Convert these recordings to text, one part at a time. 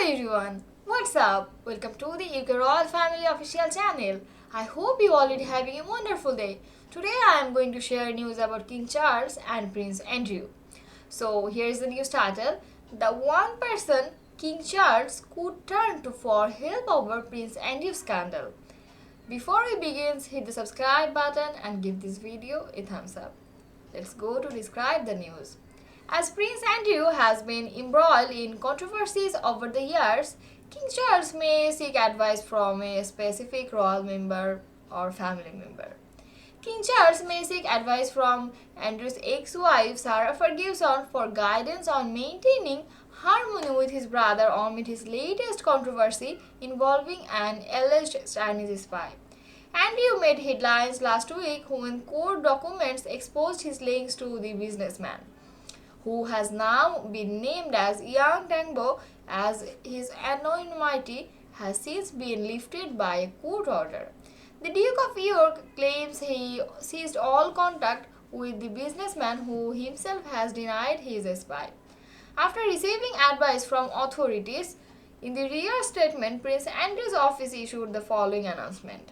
everyone, what's up? Welcome to the UK Royal Family official channel. I hope you all are having a wonderful day. Today I am going to share news about King Charles and Prince Andrew. So here is the news title. The one person King Charles could turn to for help over Prince Andrew scandal. Before we begin, hit the subscribe button and give this video a thumbs up. Let's go to describe the news. As Prince Andrew has been embroiled in controversies over the years, King Charles may seek advice from a specific royal member or family member. King Charles may seek advice from Andrew's ex-wife Sarah Ferguson for guidance on maintaining harmony with his brother amid his latest controversy involving an alleged Chinese spy. Andrew made headlines last week when court documents exposed his links to the businessman, who has now been named as Yang Tangbo, as his anonymity has since been lifted by a court order. The Duke of York claims he ceased all contact with the businessman, who himself has denied he is a spy. After receiving advice from authorities, in the rear statement, Prince Andrew's office issued the following announcement.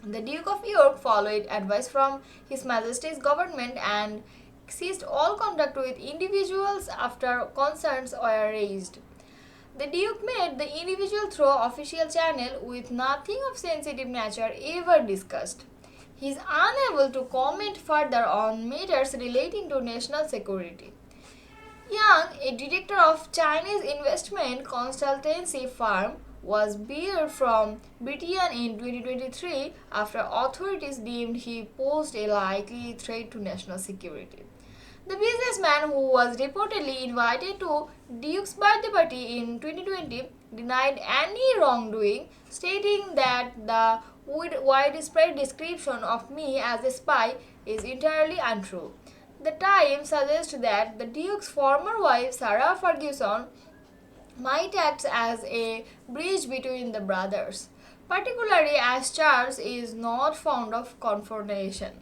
The Duke of York followed advice from His Majesty's government and ceased all contact with individuals after concerns were raised. The Duke made the individual through official channel with nothing of sensitive nature ever discussed. He is unable to comment further on matters relating to national security. Yang, a director of Chinese investment consultancy firm, was barred from Britain in 2023 after authorities deemed he posed a likely threat to national security. The businessman, who was reportedly invited to Duke's birthday party in 2020, denied any wrongdoing, stating that the widespread description of me as a spy is entirely untrue. The Times suggests that the Duke's former wife, Sarah Ferguson, might act as a bridge between the brothers, particularly as Charles is not fond of confrontation.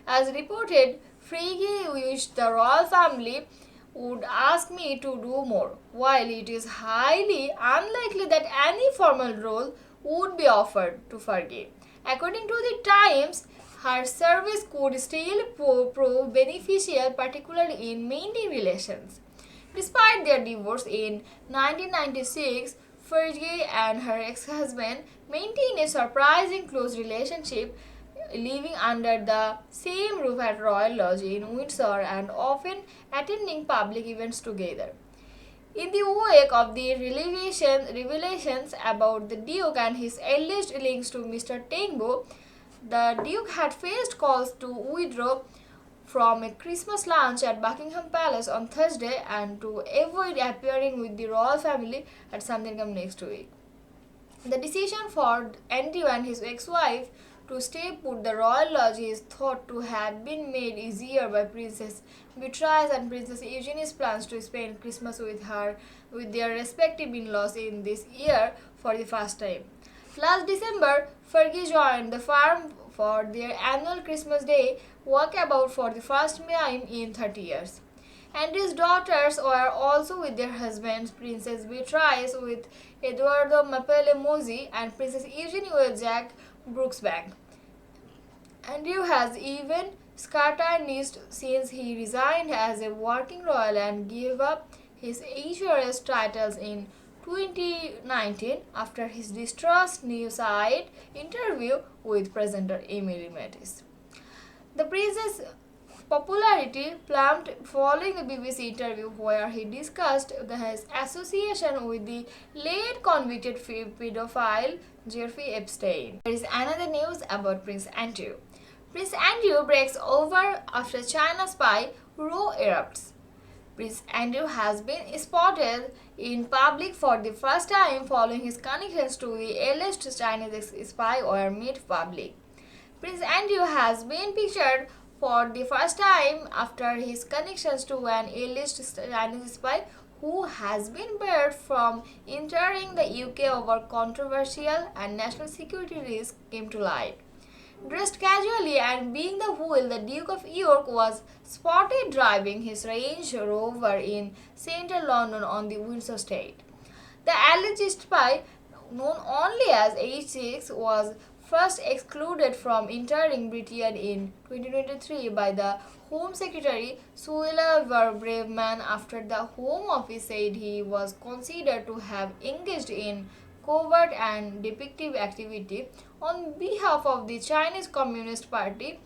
As reported, Frege wished the royal family would ask me to do more, while it is highly unlikely that any formal role would be offered to Fergie. According to the Times, her service could still prove beneficial, particularly in maintaining relations. Despite their divorce in 1996, Fergie and her ex-husband maintained a surprisingly close relationship, living under the same roof at Royal Lodge in Windsor and often attending public events together. In the wake of the revelations about the Duke and his alleged links to Mr. Tangbo, the Duke had faced calls to withdraw from a Christmas lunch at Buckingham Palace on Thursday and to avoid appearing with the royal family at Sandringham next week. The decision for Andrew and his ex-wife to stay put the Royal Lodge is thought to have been made easier by Princess Beatrice and Princess Eugenie's plans to spend Christmas with their respective in-laws in this year for the first time. Last December, Fergie joined the firm for their annual Christmas Day walkabout for the first time in 30 years. Andrew's daughters were also with their husbands, Princess Beatrice with Eduardo Mapele Mozzi and Princess Eugenie with Jack Brooksbank. Andrew has even scrutinized since he resigned as a working royal and gave up his HRS titles in 2019 after his distrust news site interview with presenter Emily Mattis. The prince's popularity plummeted following a BBC interview where he discussed his association with the late convicted pedophile Jeffrey Epstein. There is another news about Prince Andrew. Prince Andrew breaks over after China spy row erupts. Prince Andrew has been spotted in public for the first time following his connections to the alleged Chinese spy were made public. Prince Andrew has been pictured for the first time after his connections to an alleged Chinese spy who has been barred from entering the UK over controversial and national security risks came to light. Dressed casually and being the wheel, the Duke of York was spotted driving his Range Rover in central London on the Windsor estate. The alleged spy, known only as H6, was first excluded from entering Britain in 2023 by the Home Secretary Suella Braverman after the Home Office said he was considered to have engaged in covert and deceptive activity on behalf of the Chinese Communist Party.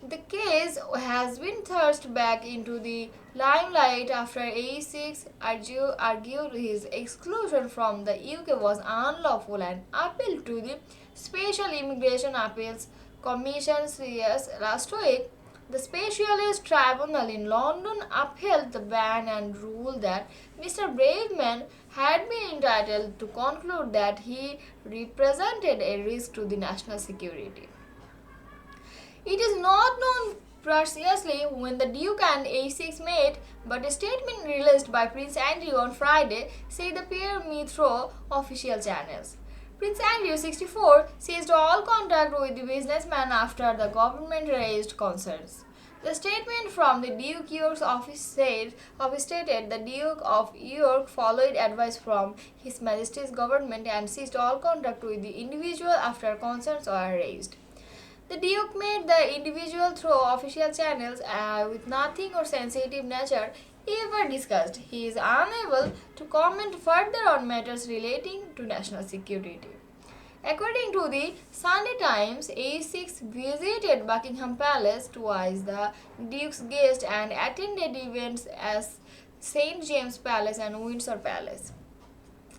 The case has been thrust back into the limelight after A6 argued his exclusion from the UK was unlawful and appealed to the Special Immigration Appeals Commission CS last week. The Specialist Tribunal in London upheld the ban and ruled that Mr. Braveman had been entitled to conclude that he represented a risk to the national security. It is not known precisely when the Duke and A6 met, but a statement released by Prince Andrew on Friday said the pair met through official channels. Prince Andrew, 64, ceased all contact with the businessman after the government raised concerns. The statement from the Duke York's office stated the Duke of York followed advice from His Majesty's government and ceased all contact with the individual after concerns were raised. The Duke made the individual through official channels with nothing or sensitive nature ever discussed. He is unable to comment further on matters relating to national security. According to the Sunday Times, A6 visited Buckingham Palace twice, the Duke's guest, and attended events as St. James Palace and Windsor Palace.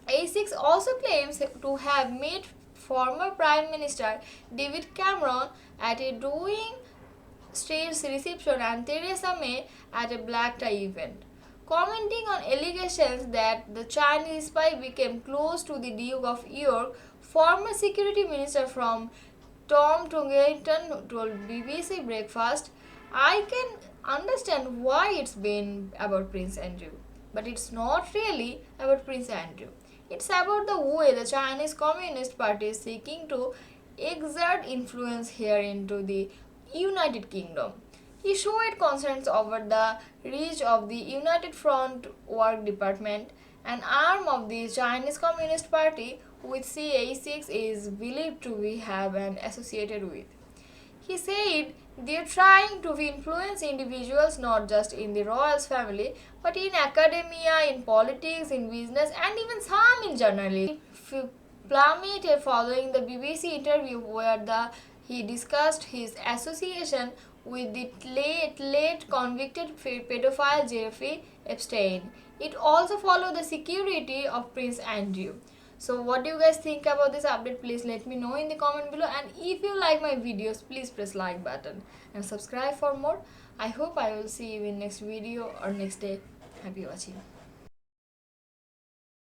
A6 also claims to have met former Prime Minister David Cameron at a Downing Street reception and Theresa May at a black tie event. Commenting on allegations that the Chinese spy became close to the Duke of York, former Security Minister from Tom Tungleton told BBC Breakfast, "I can understand why it's been about Prince Andrew, but it's not really about Prince Andrew. It's about the way the Chinese Communist Party is seeking to exert influence here into the United Kingdom." He showed concerns over the reach of the United Front Work Department, an arm of the Chinese Communist Party which CA6 is believed to have been associated with. He said they're trying to influence individuals not just in the royals family but in academia, in politics, in business, and even some in journalism. He plummeted following the BBC interview where he discussed his association with the late convicted pedophile Jeffrey Epstein. It also followed the security of Prince Andrew. So what do you guys think about this update? Please let me know in the comment below, and if you like my videos, please press like button and subscribe for more. I hope I will see you in next video or next day. Happy watching.